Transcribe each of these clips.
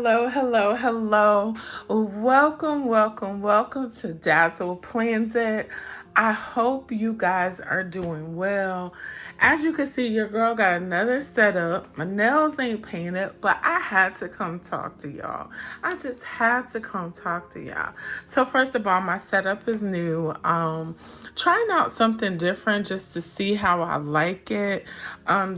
Hello, hello, hello. Welcome to Dazzle Plans It. I hope you guys are doing well. As you can see, your girl got another setup. My nails ain't painted, but I had to come talk to y'all. I just had to come talk to y'all. So first of all, my setup is new. Trying out something different just to see how I like it.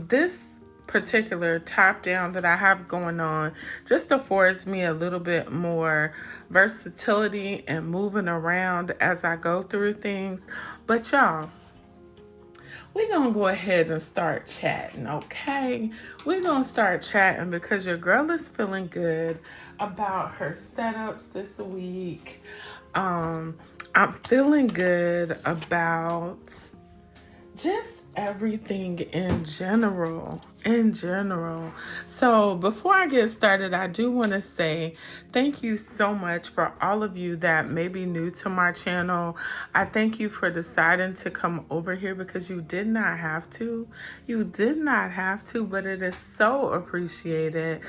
This particular top down that I have going on just affords me a little bit more versatility and moving around as I go through things. But y'all, we're gonna go ahead and start chatting, okay? We're gonna start chatting because your girl is feeling good about her setups this week. I'm feeling good about just everything in general. So before I get started, I do want to say thank you so much for all of you that may be new to my channel. I thank you for deciding to come over here because you did not have to. But it is so appreciated.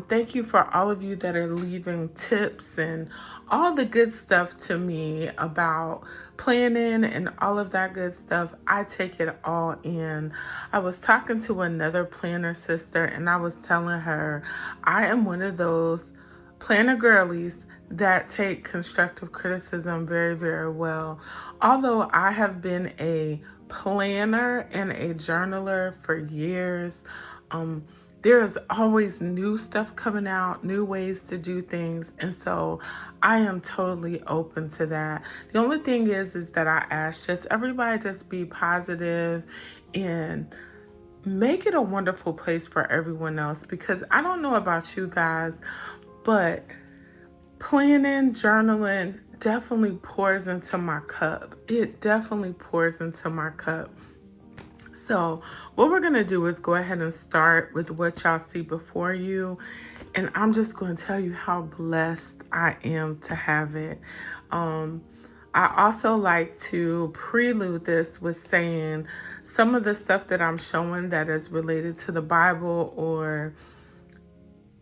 Thank you for all of you that are leaving tips and all the good stuff to me about planning and all of that good stuff. I take it all in. I was talking to another planner sister and I was telling her I am one of those planner girlies that take constructive criticism very, very well. Although I have been a planner and a journaler for years, there's always new stuff coming out, new ways to do things. And so I am totally open to that. The only thing is that I ask just everybody just be positive and make it a wonderful place for everyone else, because I don't know about you guys, but planning, journaling definitely pours into my cup. It definitely pours into my cup. So what we're going to do is go ahead and start with what y'all see before you. And I'm just going to tell you how blessed I am to have it. I also like to prelude this with saying some of the stuff that I'm showing that is related to the Bible or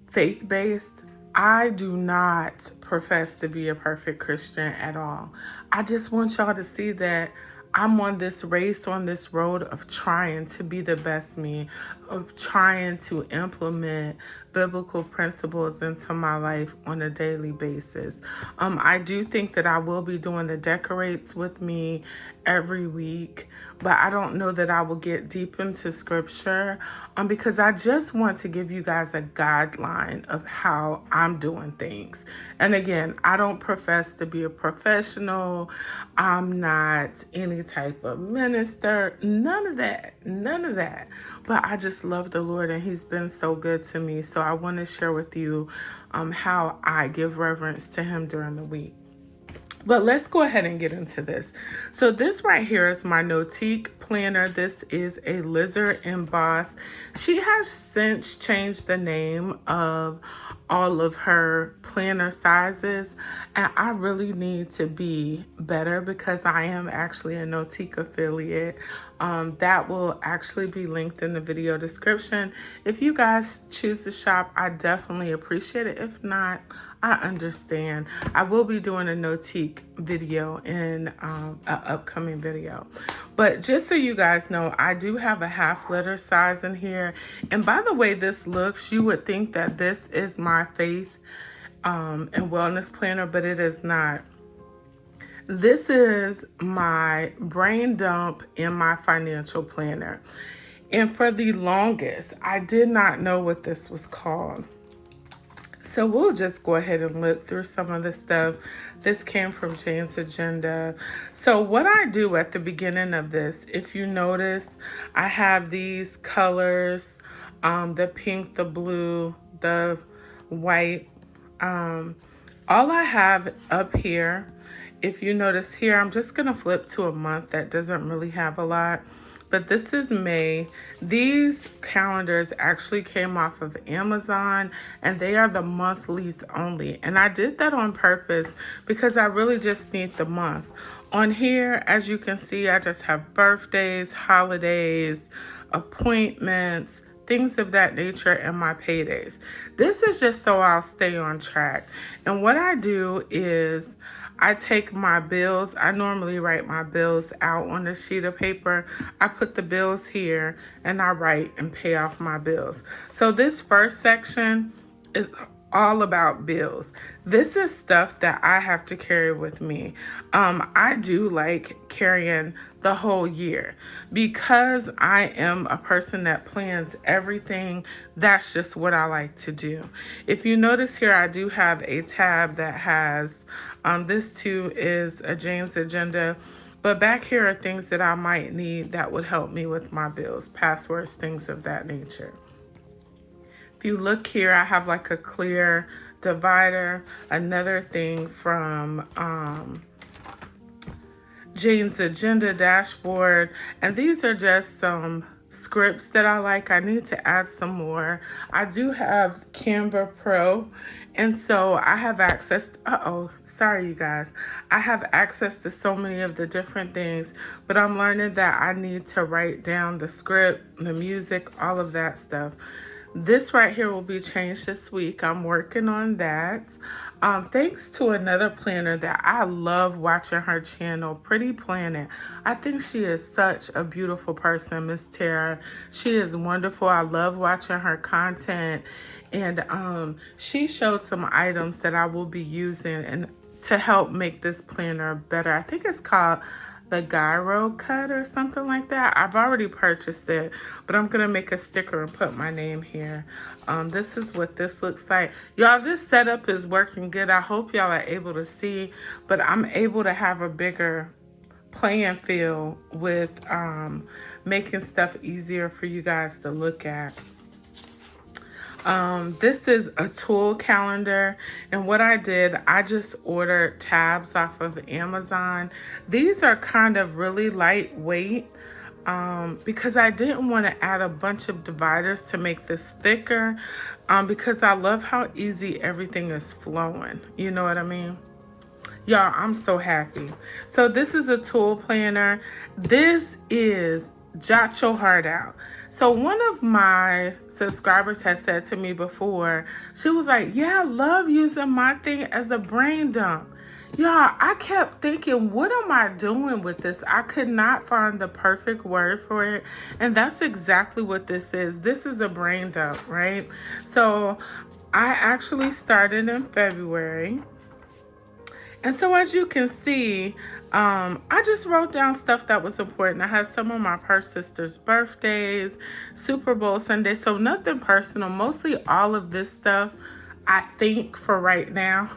faith-based. I do not profess to be a perfect Christian at all. I just want y'all to see that I'm on this race, on this road of trying to be the best me, of trying to implement biblical principles into my life on a daily basis. I do think that I will be doing the decorates with me every week, but I don't know that I will get deep into scripture because I just want to give you guys a guideline of how I'm doing things. And again, I don't profess to be a professional. I'm not any type of minister, none of that. But I just love the Lord and he's been so good to me. So I want to share with you how I give reverence to him during the week. But let's go ahead and get into this. So this right here is my Notique planner. This is a lizard emboss. She has since changed the name of all of her planner sizes, and I really need to be better because I am actually a Notique affiliate. That will actually be linked in the video description. If you guys choose to shop, I definitely appreciate it. If not, I understand. I will be doing a Notique video in an upcoming video. But just so you guys know, I do have a half liter size in here. And by the way this looks, you would think that this is my faith and wellness planner, but it is not. This is my brain dump in my financial planner. And for the longest, I did not know what this was called. So we'll just go ahead and look through some of the stuff. This came from Jane's Agenda. So what I do at the beginning of this, if you notice, I have these colors, the pink, the blue, the white. All I have up here, if you notice here, I'm just going to flip to a month that doesn't really have a lot. But this is May. These calendars actually came off of Amazon and they are the monthlies only. And I did that on purpose because I really just need the month. On here, as you can see, I just have birthdays, holidays, appointments, things of that nature, and my paydays. This is just so I'll stay on track. And what I do is I take my bills. I normally write my bills out on a sheet of paper. I put the bills here and I write and pay off my bills. So this first section is all about bills. This is stuff that I have to carry with me. I do like carrying the whole year because I am a person that plans everything. That's just what I like to do. If you notice here, I do have a tab that has, this too is a Jane's agenda. But back here are things that I might need that would help me with my bills, passwords, things of that nature. If you look here, I have like a clear divider, another thing from Jane's Agenda dashboard. And these are just some scripts that I like. I need to add some more. I do have Canva Pro. And so I have access, sorry you guys. I have access to so many of the different things, but I'm learning that I need to write down the script, the music, all of that stuff. This right here will be changed this week. I'm working on that. Thanks to another planner that I love watching her channel, Pretty Planet. I think she is such a beautiful person, Miss Tara. She is wonderful. I love watching her content. And she showed some items that I will be using and to help make this planner better. I think it's called the gyro cut or something like that. I've already purchased it, but I'm gonna make a sticker and put my name here. This is what this looks like. Y'all, this setup is working good. I hope y'all are able to see, but I'm able to have a bigger playing field with making stuff easier for you guys to look at. This is a tool calendar, and what I did, I just ordered tabs off of Amazon. These are kind of really lightweight because I didn't want to add a bunch of dividers to make this thicker because I love how easy everything is flowing. You know what I mean? Y'all, I'm so happy. So this is a tool planner. This is Jot Your Heart Out. So one of my subscribers has said to me before, she was like, yeah, I love using my thing as a brain dump. Y'all, I kept thinking, what am I doing with this? I could not find the perfect word for it. And that's exactly what this is. This is a brain dump, right? So I actually started in February. And so as you can see, I just wrote down stuff that was important. I had some of my first sister's birthdays, Super Bowl Sunday, so nothing personal. Mostly all of this stuff, I think for right now,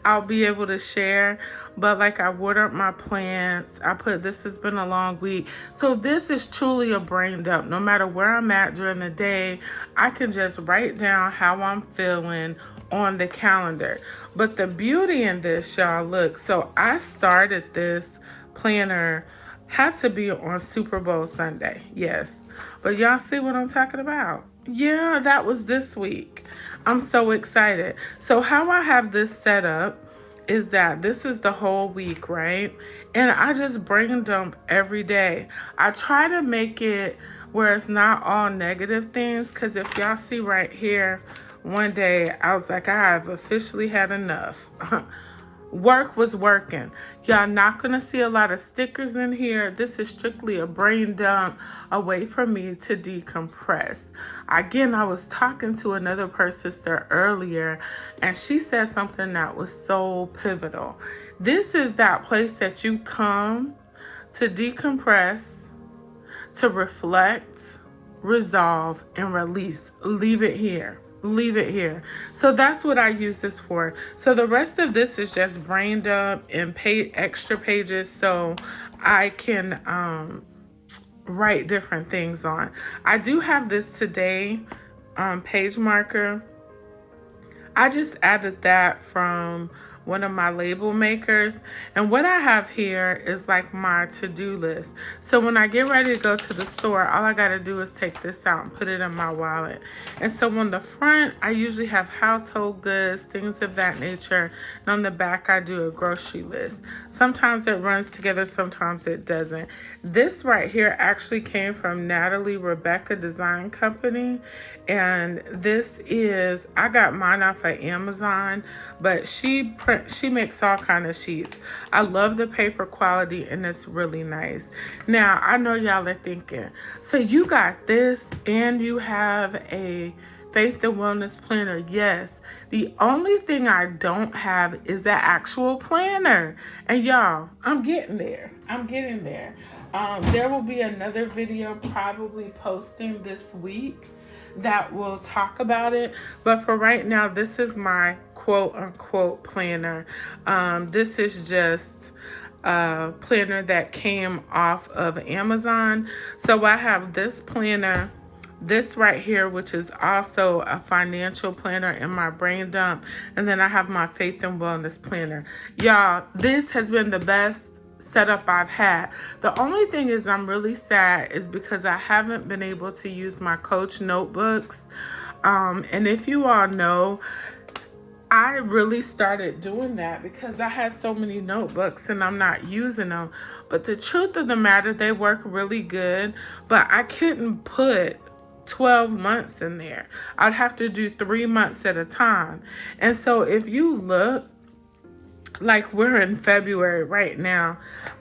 I'll be able to share. But like I watered my plants. I put, this has been a long week. So this is truly a brain dump. No matter where I'm at during the day, I can just write down how I'm feeling on the calendar. But the beauty in this, y'all, look, so I started this planner, had to be on Super Bowl Sunday, yes. But y'all see what I'm talking about? Yeah, that was this week. I'm so excited. So how I have this set up is that this is the whole week, right? And I just brain dump every day. I try to make it where it's not all negative things, because if y'all see right here, one day I was like, I have officially had enough. Work was working. Y'all not gonna see a lot of stickers in here. This is strictly a brain dump, a way for me to decompress. Again, I was talking to another sister earlier, and she said something that was so pivotal. This is that place that you come to decompress, to reflect, resolve, and release. Leave it here. Leave it here. So that's what I use this for. So the rest of this is just brain dump and pay extra pages so I can write different things on. I do have this today page marker. I just added that from one of my label makers. And what I have here is like my to-do list. So when I get ready to go to the store, all I got to do is take this out and put it in my wallet. And so on the front, I usually have household goods, things of that nature. And on the back, I do a grocery list. Sometimes it runs together, sometimes it doesn't. This right here actually came from Natalie Rebecca Design Company. And this is, I got mine off of Amazon, but she makes all kind of sheets. I love the paper quality and it's really nice. Now, I know y'all are thinking, so you got this and you have a Faith and Wellness planner. Yes. The only thing I don't have is that actual planner. And y'all, I'm getting there. I'm getting there. There will be another video probably posting this week that will talk about it. But for right now, this is my quote unquote planner. This is just a planner that came off of Amazon. So I have this planner, this right here, which is also a financial planner in my brain dump. And then I have my Faith and Wellness planner. Y'all, this has been the best setup I've had. The only thing is I'm really sad is because I haven't been able to use my Coach notebooks. And if you all know, I really started doing that because I had so many notebooks and I'm not using them. But the truth of the matter, they work really good, but I couldn't put 12 months in there. I'd have to do 3 months at a time. And so if you look, like we're in February right now,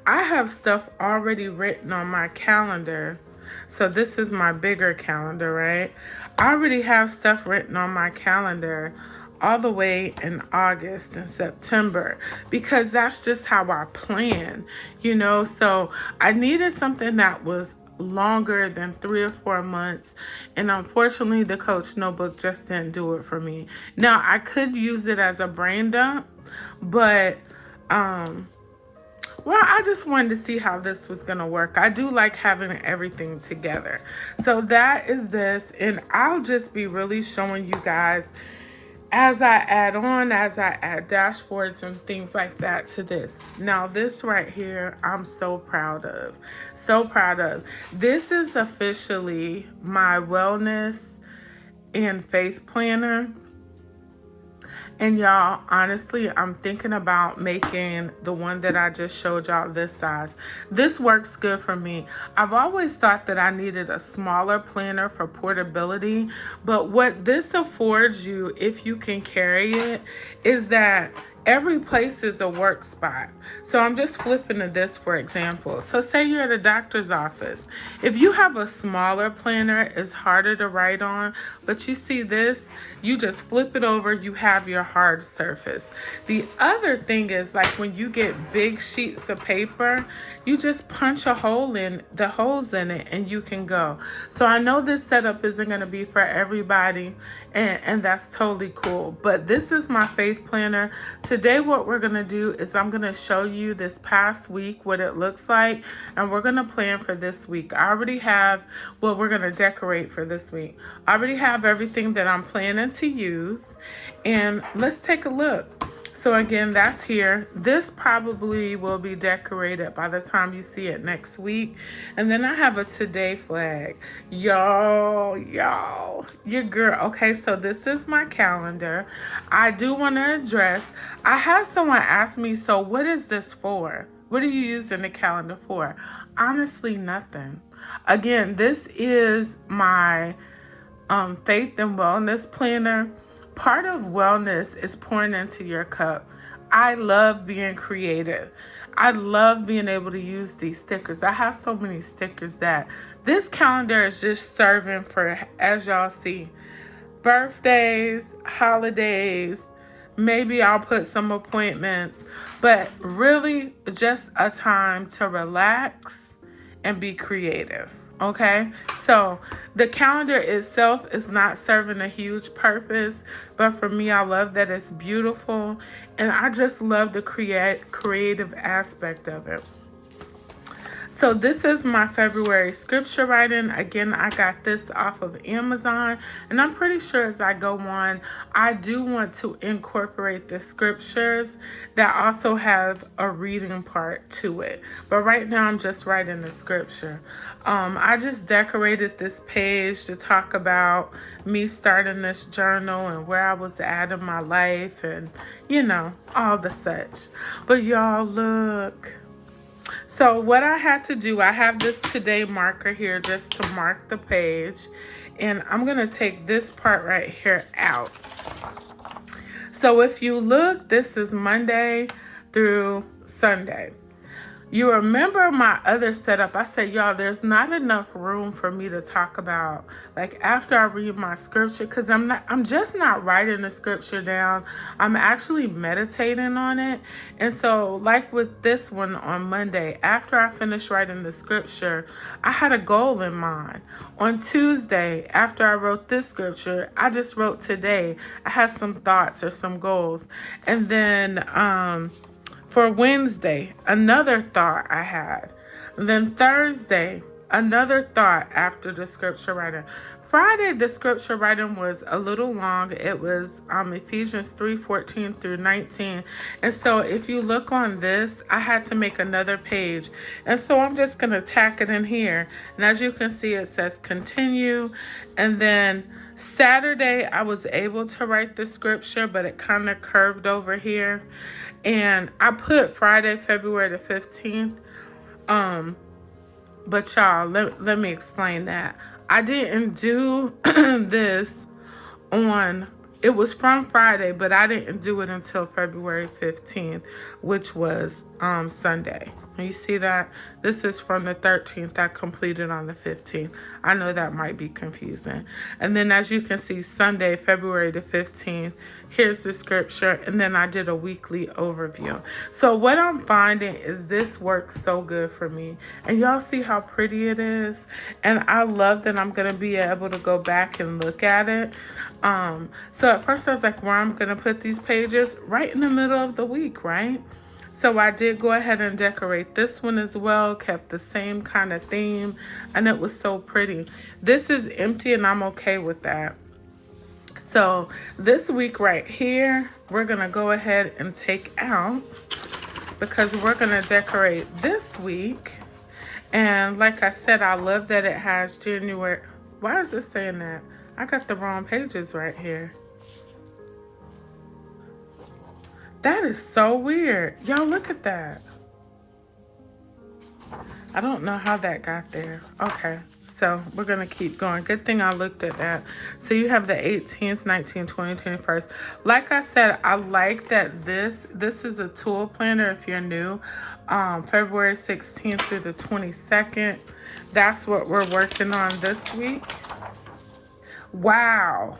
I have stuff already written on my calendar. So this is my bigger calendar, right? I already have stuff written on my calendar all the way in August and September because that's just how I plan, you know? So I needed something that was longer than 3 or 4 months, and unfortunately the Coach notebook just didn't do it for me. Now I could use it as a brain dump, but well, I just wanted to see how this was going to work. I do like having everything together. So that is this, and I'll just be really showing you guys as I add on, as I add dashboards and things like that to this. Now, this right here, I'm so proud of. So proud of. This is officially my wellness and faith planner. And y'all, honestly, I'm thinking about making the one that I just showed y'all this size. This works good for me. I've always thought that I needed a smaller planner for portability, but what this affords you, if you can carry it, is that every place is a work spot. So I'm just flipping to this for example. So say you're at a doctor's office. If you have a smaller planner, it's harder to write on, but you see this, you just flip it over, you have your hard surface. The other thing is, like when you get big sheets of paper, you just punch a hole in the holes in it and you can go. So I know this setup isn't going to be for everybody, and that's totally cool. But this is my faith planner. Today what we're going to do is I'm going to show you this past week what it looks like, and we're going to plan for this week. I already have, well, we're going to decorate for this week. I already have everything that I'm planning to use, and let's take a look. So again, that's here. This probably will be decorated by the time you see it next week. And then I have a today flag. Y'all, your girl. Okay, so this is my calendar. I do want to address, I had someone ask me, so what is this for? What are you using the calendar for? Honestly, nothing. Again, this is my faith and wellness planner. Part of wellness is pouring into your cup. I love being creative. I love being able to use these stickers. I have so many stickers that this calendar is just serving for, as y'all see, birthdays, holidays. Maybe I'll put some appointments, but really just a time to relax and be creative. Okay, so the calendar itself is not serving a huge purpose, but for me, I love that it's beautiful, and I just love the creative aspect of it. So this is my February scripture writing. Again, I got this off of Amazon, and I'm pretty sure as I go on, I do want to incorporate the scriptures that also have a reading part to it. But right now, I'm just writing the scripture. I just decorated this page to talk about me starting this journal and where I was at in my life and, all the such. But y'all, look. So what I had to do, I have this today marker here just to mark the page. And I'm going to take this part right here out. So if you look, this is Monday through Sunday. You remember my other setup, I said, y'all, there's not enough room for me to talk about, like, after I read my scripture, because I'm just not writing the scripture down. I'm actually meditating on it. And so, like with this one on Monday, after I finished writing the scripture, I had a goal in mind. On Tuesday, after I wrote this scripture, I just wrote today. I had some thoughts or some goals. And then, for Wednesday, another thought I had. And then Thursday, another thought after the scripture writing. Friday, the scripture writing was a little long. It was Ephesians 3:14 through 19. And so if you look on this, I had to make another page. And so I'm just going to tack it in here. And as you can see, it says continue. And then Saturday, I was able to write the scripture, but it kind of curved over here. And I put Friday, February the 15th. But y'all, let me explain that. I didn't do this on, it was from Friday, but I didn't do it until February 15th, which was Sunday. You see that? This is from the 13th. I completed on the 15th. I know that might be confusing. And then as you can see, Sunday, February the 15th, here's the scripture. And then I did a weekly overview. So what I'm finding is this works so good for me. And y'all see how pretty it is? And I love that I'm going to be able to go back and look at it. So at first I was like, where I'm going to put these pages? Right in the middle of the week, right? So I did go ahead and decorate this one as well, kept the same kind of theme, and it was so pretty. This is empty and I'm okay with that. So this week right here, we're going to go ahead and take out, because we're going to decorate this week. And like I said, I love that it has January. Why is it saying that? I got the wrong pages right here. That is so weird. Y'all look at that. I don't know how that got there. Okay, so we're going to keep going. Good thing I looked at that. So you have the 18th, 19th, 20th, 21st. Like I said, I like that this is a tool planner if you're new. February 16th through the 22nd. That's what we're working on this week. Wow.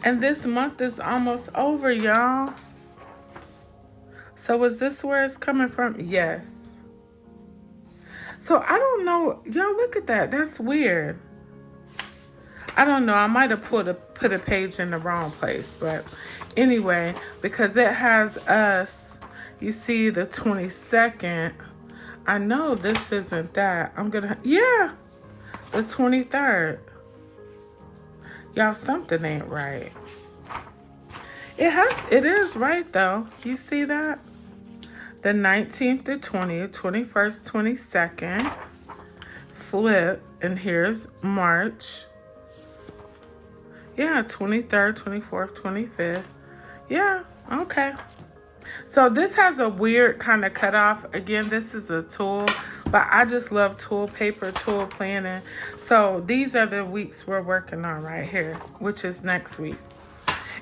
And this month is almost over, y'all. So is this where it's coming from? Yes. So I don't know. Y'all look at that. That's weird. I don't know. I might have put a page in the wrong place. But anyway, because it has us, you see the 22nd. I know this isn't that. Yeah, the 23rd. Y'all, something ain't right. It is right though. You see that? The 19th to 20th, 21st, 22nd, flip, and here's March. Yeah, 23rd, 24th, 25th. Yeah, okay. So this has a weird kind of cutoff. Again, this is a tool, but I just love tool paper, tool planning. So these are the weeks we're working on right here, which is next week.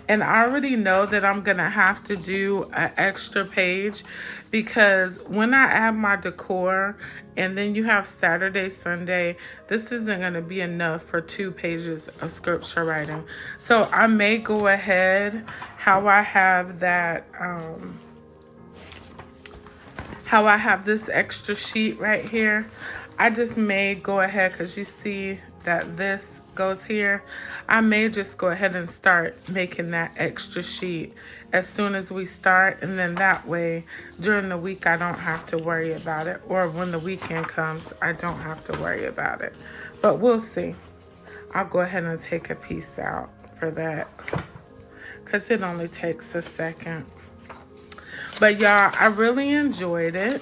And I already know that I'm going to have to do an extra page, because when I add my decor and then you have Saturday, Sunday, this isn't going to be enough for 2 pages of scripture writing. So I may go ahead how I have that, how I have this extra sheet right here. I just may go ahead, because you see that this goes here, I may just go ahead and start making that extra sheet as soon as we start, and then that way during the week I don't have to worry about it, or when the weekend comes I don't have to worry about it. But we'll see. I'll go ahead and take a piece out for that because it only takes a second. But y'all, I really enjoyed it.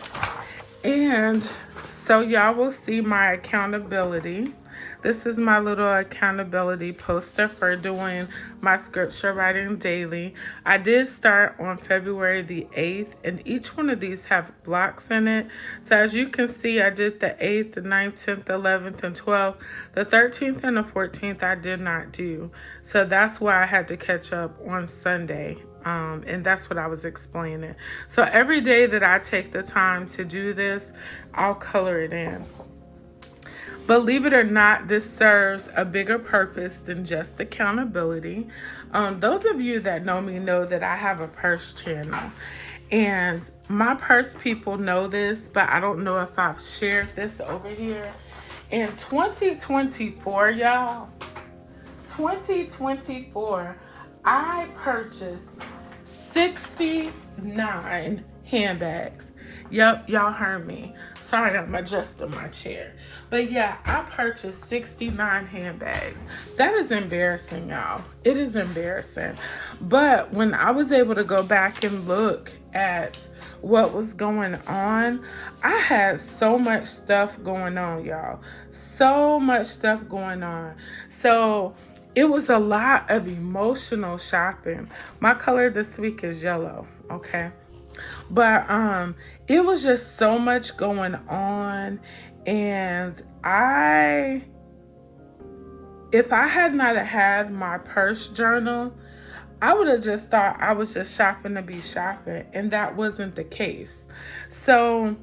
And so y'all will see my accountability. This is my little accountability poster for doing my scripture writing daily. I did start on February the 8th, and each one of these have blocks in it. So as you can see, I did the 8th, the 9th, 10th, 11th, and 12th. The 13th and the 14th I did not do. So that's why I had to catch up on Sunday. And that's what I was explaining. So every day that I take the time to do this, I'll color it in. Believe it or not, this serves a bigger purpose than just accountability. Those of you that know me know that I have a purse channel. And my purse people know this, but I don't know if I've shared this over here. In 2024, y'all, 2024, I purchased 69 handbags. Yep, y'all heard me. Sorry, I'm adjusting my chair. But yeah, I purchased 69 handbags. That is embarrassing, y'all. It is embarrassing. But when I was able to go back and look at what was going on, I had so much stuff going on, y'all. So much stuff going on. So it was a lot of emotional shopping. My color this week is yellow, okay? But it was just so much going on, and if I had not had my purse journal, I would have just thought I was just shopping to be shopping, and that wasn't the case. So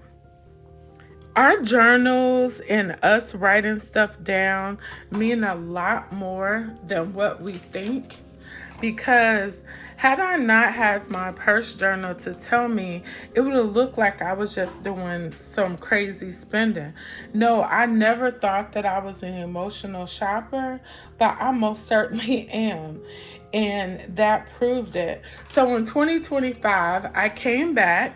our journals and us writing stuff down mean a lot more than what we think, because had I not had my purse journal to tell me, it would have looked like I was just doing some crazy spending. No, I never thought that I was an emotional shopper, but I most certainly am. And that proved it. So in 2025, I came back.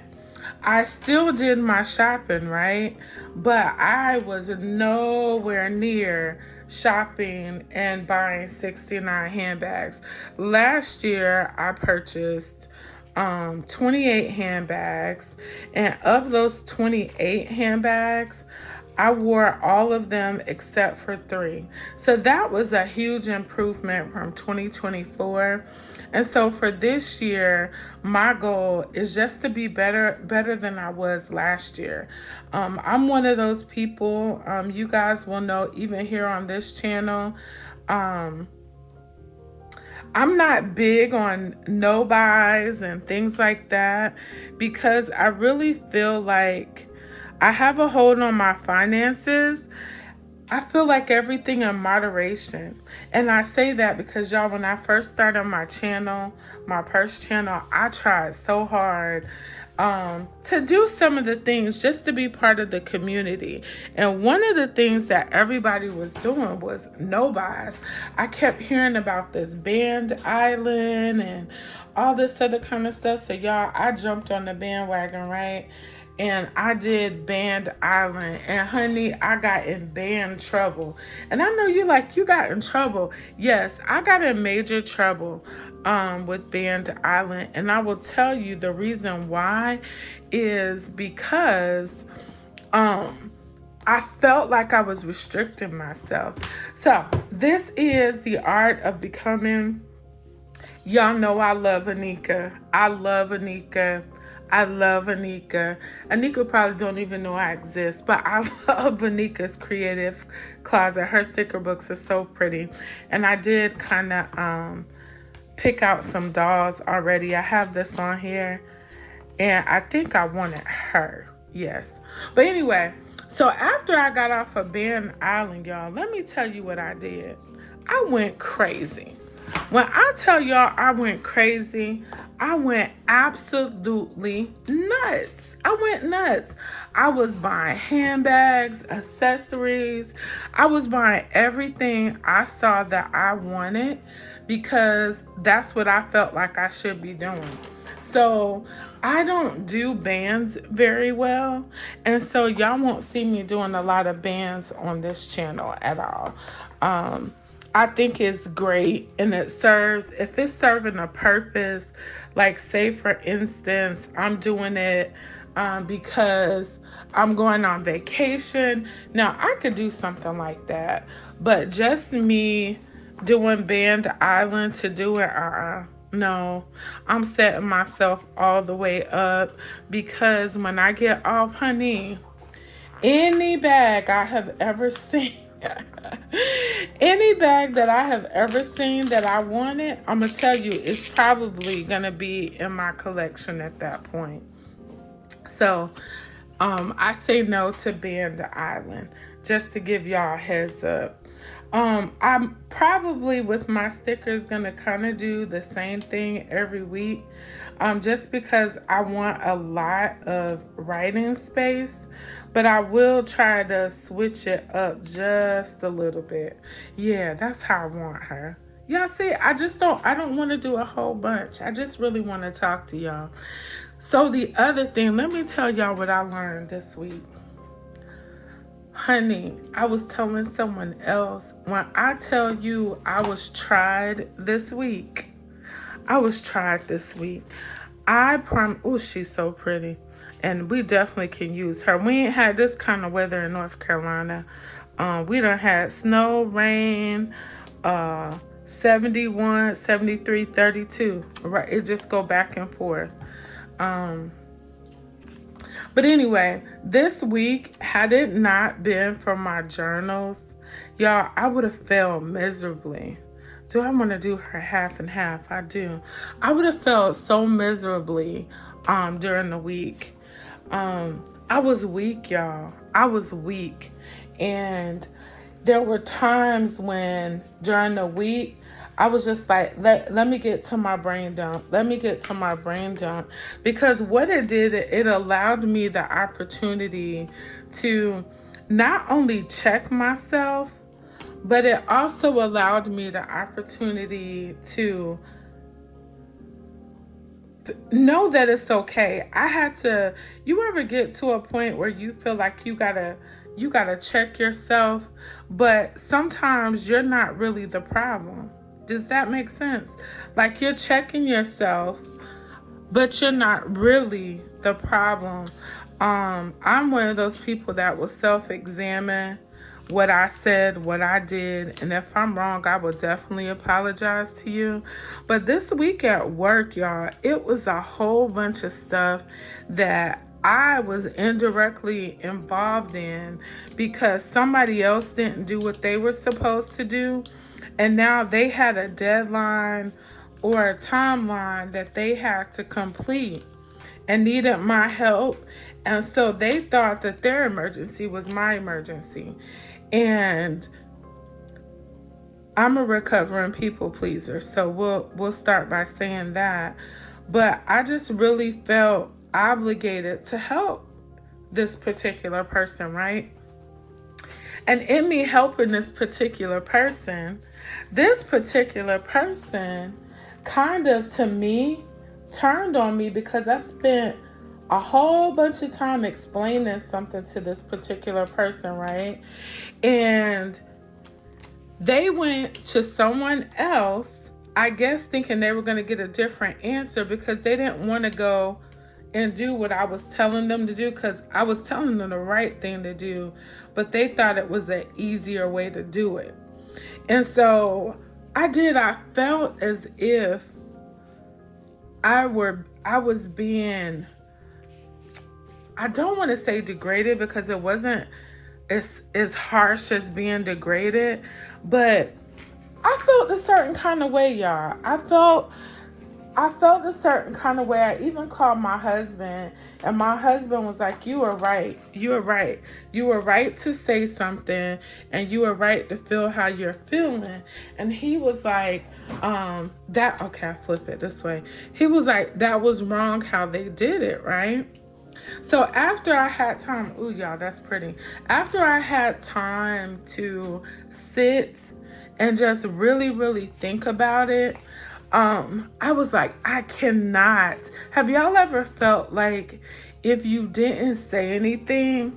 I still did my shopping, right? But I was nowhere near shopping and buying 69 handbags. Last year, I purchased 28 handbags. And of those 28 handbags, I wore all of them except for 3. So that was a huge improvement from 2024. And so for this year, my goal is just to be better than I was last year. I'm one of those people, you guys will know, even here on this channel, I'm not big on no buys and things like that, because I really feel like I have a hold on my finances. I feel like everything in moderation. And I say that because, y'all, when I first started my channel, my purse channel, I tried so hard to do some of the things just to be part of the community. And one of the things that everybody was doing was no buys. I kept hearing about this Band Island and all this other kind of stuff. So, y'all, I jumped on the bandwagon, right? And I did Band Island, and honey, I got in band trouble. And I know you like, you got in trouble. Yes, I got in major trouble with Band Island. And I will tell you the reason why is because I felt like I was restricting myself. So this is the art of becoming. Y'all know I love Anika. I love Anika. I love Anika. Anika probably don't even know I exist, but I love Anika's creative closet. Her sticker books are so pretty. And I did kind of pick out some dolls already. I have this on here, and I think I wanted her. Yes. But anyway, so after I got off of Band Island, y'all, let me tell you what I did. I went crazy. When I tell y'all I went crazy, I went absolutely nuts. I went nuts. I was buying handbags, accessories. I was buying everything I saw that I wanted because that's what I felt like I should be doing. So I don't do bands very well. And so y'all won't see me doing a lot of bands on this channel at all. I think it's great and it serves, if it's serving a purpose, like say for instance, I'm doing it because I'm going on vacation. Now I could do something like that, but just me doing Band Island to do it, no, I'm setting myself all the way up because when I get off, honey, any bag I have ever seen, any bag that I have ever seen that I wanted, I'm going to tell you, it's probably going to be in my collection at that point. So, I say no to Band Island, just to give y'all a heads up. I'm probably with my stickers gonna kind of do the same thing every week, just because I want a lot of writing space, but I will try to switch it up just a little bit. Yeah, that's how I want her. Y'all see, I don't want to do a whole bunch. I just really want to talk to y'all. So the other thing, let me tell y'all what I learned this week. Honey, I was telling someone else, when I tell you I was tried this week, I was tried this week. Oh, she's so pretty. And we definitely can use her. We ain't had this kind of weather in North Carolina. We done had snow, rain, 71, 73, 32. Right? It just go back and forth. But anyway, this week, had it not been for my journals, y'all, I would have failed miserably. Do I want to do her half and half? I do. I would have felt so miserably during the week. I was weak, y'all. I was weak. And there were times when during the week, I was just like, let me get to my brain dump. Let me get to my brain dump. Because what it did, it allowed me the opportunity to not only check myself, but it also allowed me the opportunity to know that it's okay. You ever get to a point where you feel like you gotta check yourself, but sometimes you're not really the problem. Does that make sense? Like you're checking yourself, but you're not really the problem. I'm one of those people that will self-examine what I said, what I did, and if I'm wrong, I will definitely apologize to you. But this week at work, y'all, it was a whole bunch of stuff that I was indirectly involved in because somebody else didn't do what they were supposed to do. And now they had a deadline or a timeline that they had to complete and needed my help. And so they thought that their emergency was my emergency. And I'm a recovering people pleaser, so we'll start by saying that. But I just really felt obligated to help this particular person, right? And in me helping this particular person kind of, to me, turned on me because I spent a whole bunch of time explaining something to this particular person, right? And they went to someone else, I guess thinking they were going to get a different answer because they didn't want to go and do what I was telling them to do, because I was telling them the right thing to do, but they thought it was an easier way to do it. And so I felt as if I was being, I don't want to say degraded because it wasn't as harsh as being degraded, but I felt a certain kind of way, y'all. I I felt a certain kind of way. I even called my husband, and my husband was like, "You were right. You were right. You were right to say something, and you were right to feel how you're feeling." And he was like, that, okay, I flip it this way. He was like, "That was wrong how they did it, right?" So after I had time, ooh, y'all, that's pretty. After I had time to sit and just really, really think about it, I was like, I cannot. Have y'all ever felt like if you didn't say anything,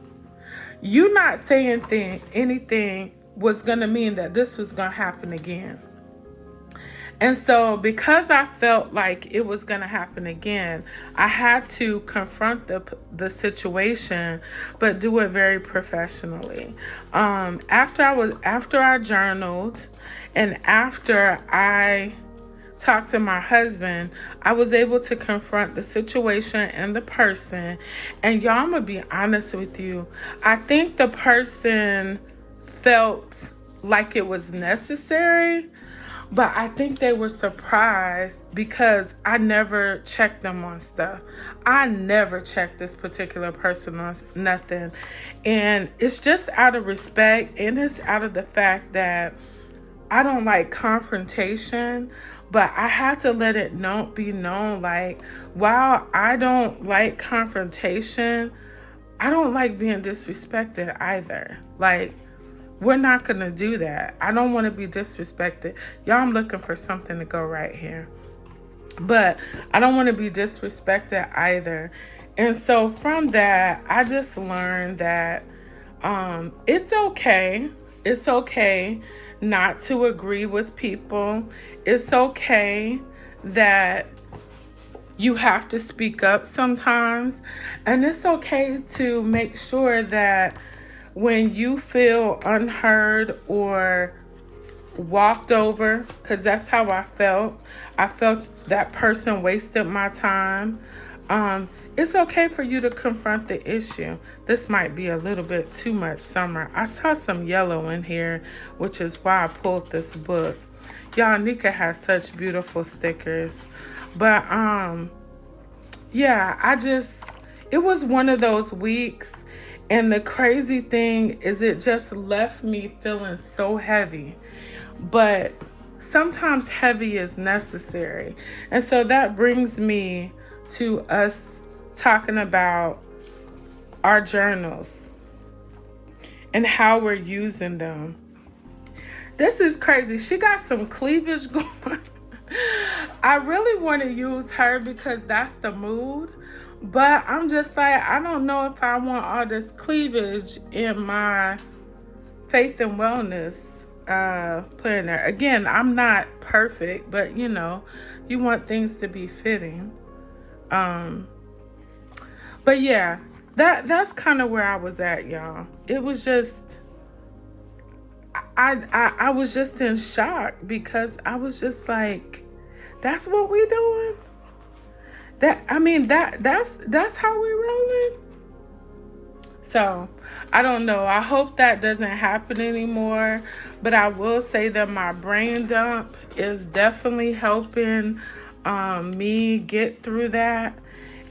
you not saying anything was gonna mean that this was gonna happen again? And so, because I felt like it was going to happen again, I had to confront the situation, but do it very professionally. After I journaled, and after I talked to my husband, I was able to confront the situation and the person. And y'all, I'm gonna be honest with you. I think the person felt like it was necessary, but I think they were surprised because I never checked them on stuff. I never checked this particular person on nothing. And it's just out of respect, and it's out of the fact that I don't like confrontation, but I had to let it be known, like, while I don't like confrontation, I don't like being disrespected either. Like, we're not going to do that. I don't want to be disrespected. Y'all, I'm looking for something to go right here. But I don't want to be disrespected either. And so from that, I just learned that it's okay. It's okay not to agree with people. It's okay that you have to speak up sometimes. And it's okay to make sure that when you feel unheard or walked over, because that's how I felt that person wasted my time. It's okay for you to confront the issue. This might be a little bit too much summer. I saw some yellow in here, which is why I pulled this book. Y'all, Nika has such beautiful stickers. But yeah, it was one of those weeks. And the crazy thing is, it just left me feeling so heavy. But sometimes heavy is necessary. And so that brings me to us talking about our journals and how we're using them. This is crazy. She got some cleavage going. I really want to use her because that's the mood. But I'm just like, I don't know if I want all this cleavage in my faith and wellness planner. Again, I'm not perfect, but you want things to be fitting. But yeah, that's kind of where I was at, y'all. It was just, I was just in shock because I was just like, that's what we doing? That's how we rolling. So I don't know. I hope that doesn't happen anymore. But I will say that my brain dump is definitely helping me get through that.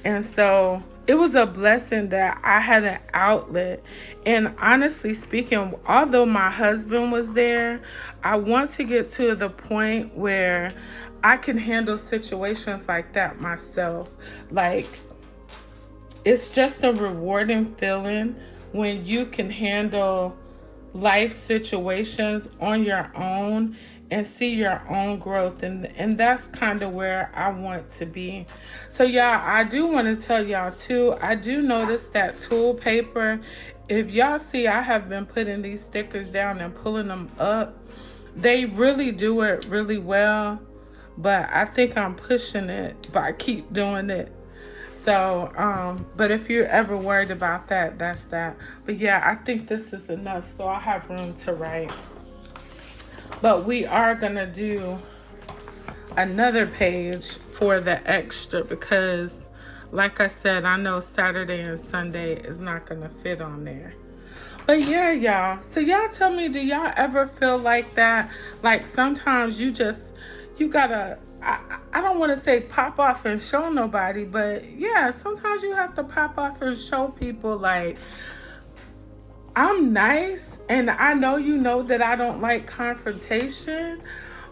And so it was a blessing that I had an outlet. And honestly speaking, although my husband was there, I want to get to the point where I can handle situations like that myself. Like, it's just a rewarding feeling when you can handle life situations on your own and see your own growth. And that's kind of where I want to be. So y'all, I do want to tell y'all too, I do notice that tool paper. If y'all see, I have been putting these stickers down and pulling them up. They really do it really well. But I think I'm pushing it by keep doing it. So, but if you're ever worried about that, that's that. But yeah, I think this is enough, so I have room to write. But we are gonna do another page for the extra because, like I said, I know Saturday and Sunday is not gonna fit on there. But yeah, y'all. So y'all tell me, do y'all ever feel like that? Like sometimes you gotta I don't want to say pop off and show nobody, but yeah, sometimes you have to pop off and show people like, I'm nice and I know you know that I don't like confrontation,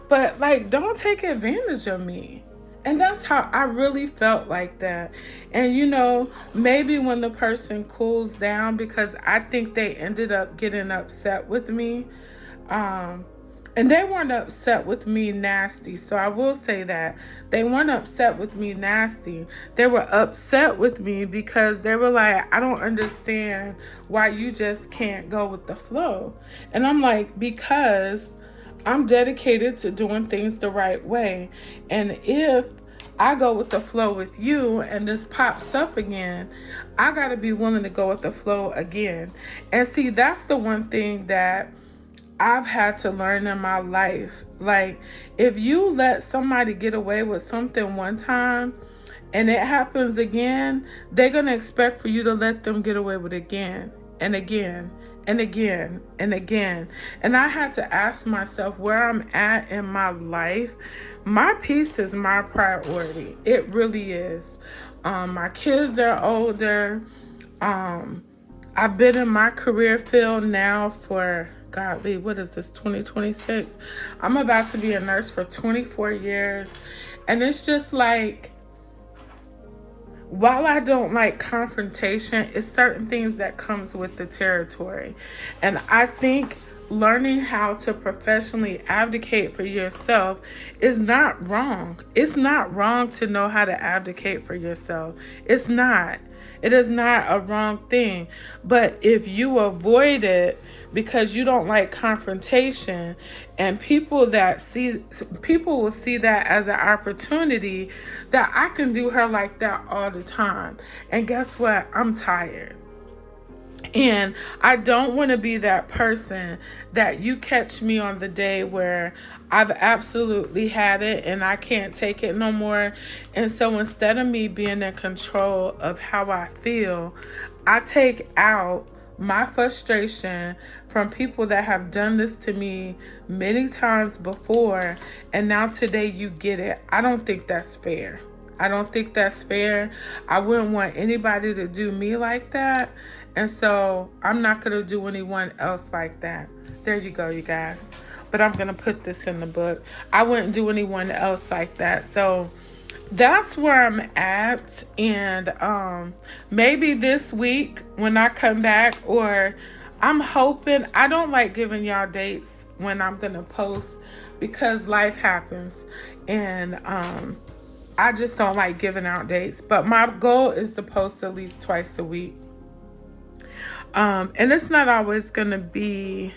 but like, don't take advantage of me. And that's how I really felt like that. And maybe when the person cools down, because I think they ended up getting upset with me. Um, and they weren't upset with me nasty. So I will say that they weren't upset with me nasty. They were upset with me because they were like, I don't understand why you just can't go with the flow. And I'm like, because I'm dedicated to doing things the right way. And if I go with the flow with you and this pops up again, I got to be willing to go with the flow again. And see, that's the one thing that I've had to learn in my life. Like, if you let somebody get away with something one time and it happens again, they're going to expect for you to let them get away with it again and again and again and again. And I had to ask myself where I'm at in my life. My peace is my priority. It really is. My kids are older. I've been in my career field now for, godly, what is this, 2026? I'm about to be a nurse for 24 years. And it's just like, while I don't like confrontation, it's certain things that comes with the territory. And I think learning how to professionally advocate for yourself is not wrong. It's not wrong to know how to advocate for yourself. It's not. It is not a wrong thing. But if you avoid it because you don't like confrontation, and people will see that as an opportunity, that I can do her like that all the time. And guess what? I'm tired. And I don't want to be that person that you catch me on the day where I've absolutely had it and I can't take it no more. And so instead of me being in control of how I feel, I take out my frustration from people that have done this to me many times before. And now today you get it. I don't think that's fair. I don't think that's fair. I wouldn't want anybody to do me like that. And so I'm not going to do anyone else like that. There you go, you guys. But I'm going to put this in the book. I wouldn't do anyone else like that. So that's where I'm at. And maybe this week when I come back, or I'm hoping, I don't like giving y'all dates when I'm going to post because life happens. And I just don't like giving out dates. But my goal is to post at least twice a week. And it's not always going to be,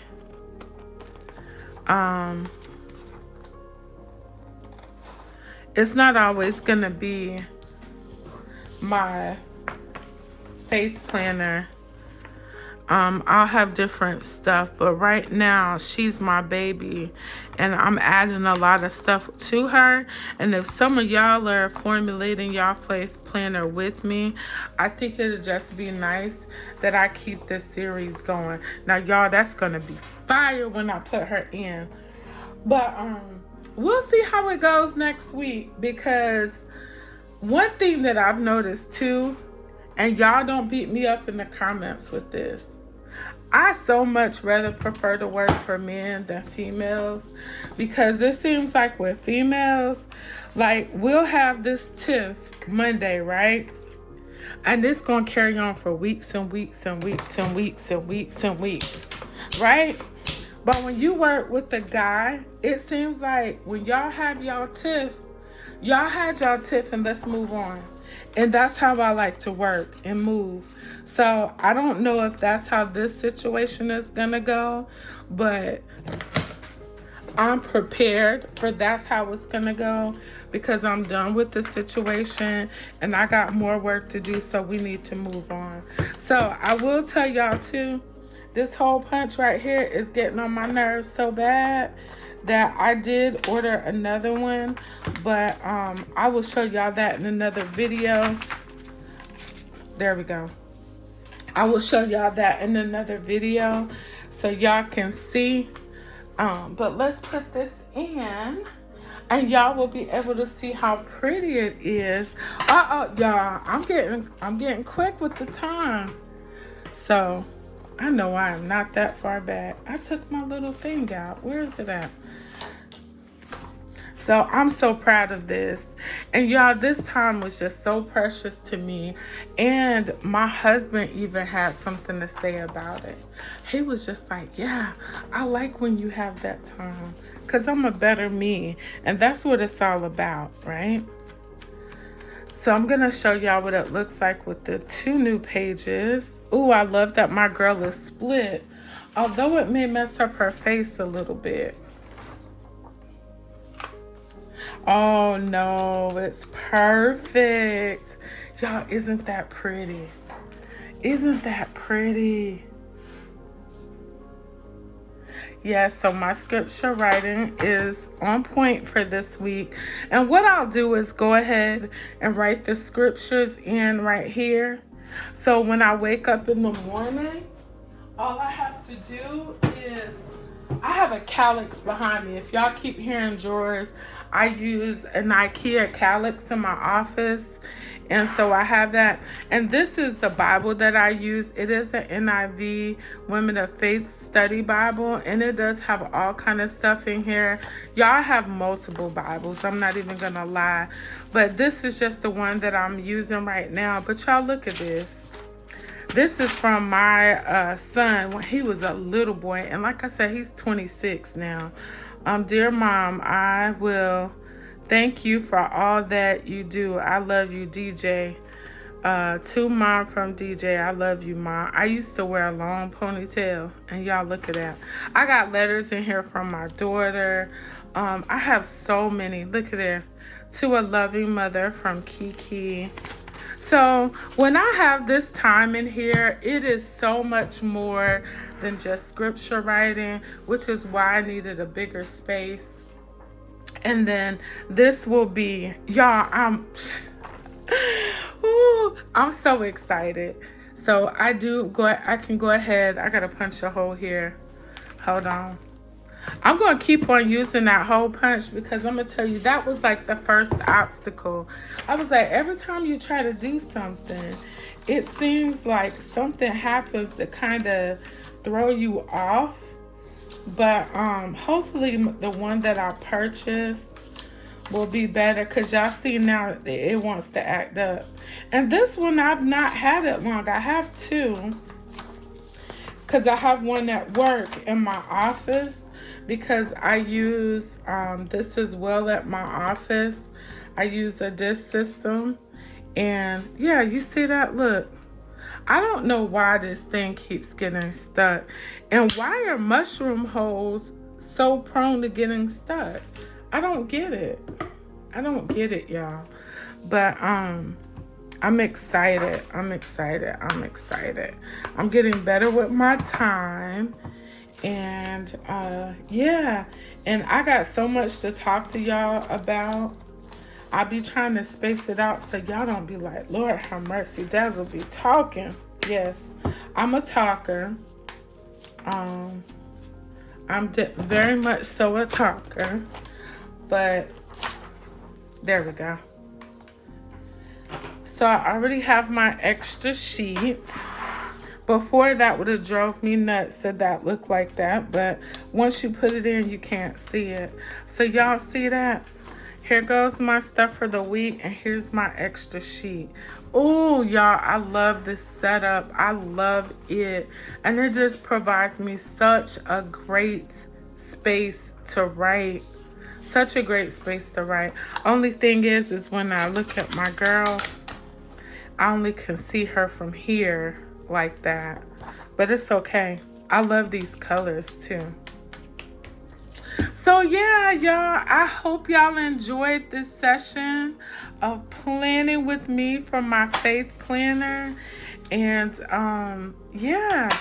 my faith planner. I'll have different stuff, but right now she's my baby and I'm adding a lot of stuff to her. And if some of y'all are formulating y'all faith planner with me, I think it'll just be nice that I keep this series going. Now, y'all, that's gonna be fire when I put her in. But we'll see how it goes next week, because one thing that I've noticed too, and y'all don't beat me up in the comments with this, I so much rather prefer to work for men than females, because it seems like with females, like, we'll have this tiff Monday, right? And it's going to carry on for weeks and weeks and weeks and weeks and weeks and weeks, right? But when you work with a guy, it seems like when y'all have y'all tiff, y'all had y'all tiff and let's move on. And that's how I like to work and move. So I don't know if that's how this situation is gonna go, but I'm prepared for that's how it's gonna go, because I'm done with the situation and I got more work to do, so we need to move on. So I will tell y'all too, this hole punch right here is getting on my nerves so bad that I did order another one, but I will show y'all that in another video. There we go. I will show y'all that in another video so y'all can see. But let's put this in. and y'all will be able to see how pretty it is. Y'all, I'm getting quick with the time. So I know I am not that far back. I took my little thing out. Where is it at? So I'm so proud of this. And y'all, this time was just so precious to me. And my husband even had something to say about it. He was just like, yeah, I like when you have that time, because I'm a better me. And that's what it's all about, right? So I'm going to show y'all what it looks like with the 2 new pages. Ooh, I love that my girl is split, although it may mess up her face a little bit. Oh no, it's perfect. Y'all, isn't that pretty? Isn't that pretty? Yeah, so my scripture writing is on point for this week. And what I'll do is go ahead and write the scriptures in right here. So when I wake up in the morning, all I have to do is, I have a calyx behind me. If y'all keep hearing drawers, I use an IKEA calyx in my office. And so I have that. And this is the Bible that I use. It is an NIV Women of Faith Study Bible. And it does have all kind of stuff in here. Y'all have multiple Bibles. I'm not even going to lie. But this is just the one that I'm using right now. But y'all look at this. This is from my son when he was a little boy. And like I said, he's 26 now. Dear Mom, I will thank you for all that you do. I love you, DJ. To Mom from DJ, I love you, Mom. I used to wear a long ponytail. And y'all look at that. I got letters in here from my daughter. I have so many. Look at that. To a loving mother from Kiki. So when I have this time in here, it is so much more than just scripture writing, which is why I needed a bigger space. And then this will be, y'all, I'm so excited. So I can go ahead. I got to punch a hole here. Hold on. I'm going to keep on using that hole punch because I'm going to tell you, that was like the first obstacle. I was like, every time you try to do something, it seems like something happens to kind of throw you off. But hopefully the one that I purchased will be better, because y'all see now it wants to act up. And this one, I've not had it long. I have 2, because I have one at work in my office, because I use this as well at my office. I use a disc system. And yeah, you see that? Look. I don't know why this thing keeps getting stuck. And why are mushroom holes so prone to getting stuck? I don't get it. I don't get it, y'all. But I'm excited. I'm getting better with my time. And yeah. And I got so much to talk to y'all about. I be trying to space it out so y'all don't be like, Lord have mercy, Dazzle be talking. Yes, I'm a talker. I'm very much so a talker. But there we go. So I already have my extra sheets. Before, that would have drove me nuts that looked like that. But once you put it in, you can't see it. So y'all see that? Here goes my stuff for the week, and here's my extra sheet. Oh, y'all, I love this setup. I love it. And it just provides me such a great space to write. Such a great space to write. Only thing is when I look at my girl, I only can see her from here like that. But it's okay. I love these colors too. So yeah, y'all, I hope y'all enjoyed this session of planning with me from my faith planner. And yeah,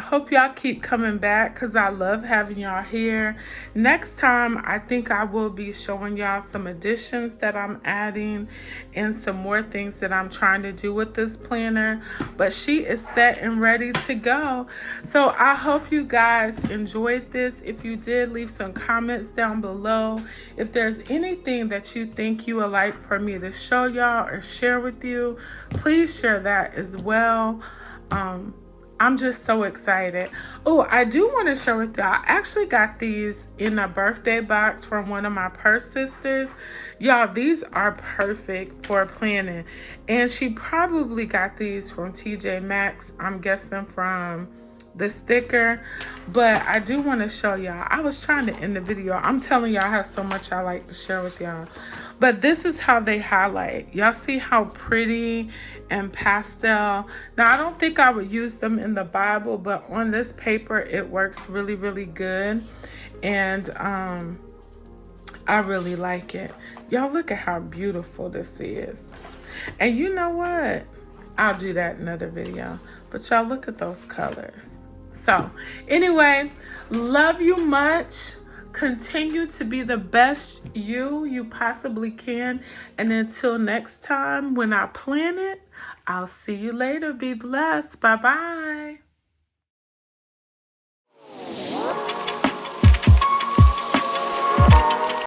hope y'all keep coming back because I love having y'all here. Next time, I think I will be showing y'all some additions that I'm adding and some more things that I'm trying to do with this planner. But she is set and ready to go. So I hope you guys enjoyed this. If you did, leave some comments down below. If there's anything that you think you would like for me to show y'all or share with you, please share that as well. I'm just so excited. Oh, I do want to share with y'all. I actually got these in a birthday box from one of my purse sisters. Y'all, these are perfect for planning. And she probably got these from TJ Maxx. I'm guessing from the sticker. But I do want to show y'all. I was trying to end the video. I'm telling y'all I have so much I like to share with y'all. But this is how they highlight. Y'all see how pretty and pastel. Now, I don't think I would use them in the Bible, but on this paper, it works really, really good. And I really like it. Y'all look at how beautiful this is. And you know what? I'll do that in another video. But y'all look at those colors. So anyway, love you much. Continue to be the best you possibly can. And until next time, when I plan it, I'll see you later. Be blessed. Bye-bye.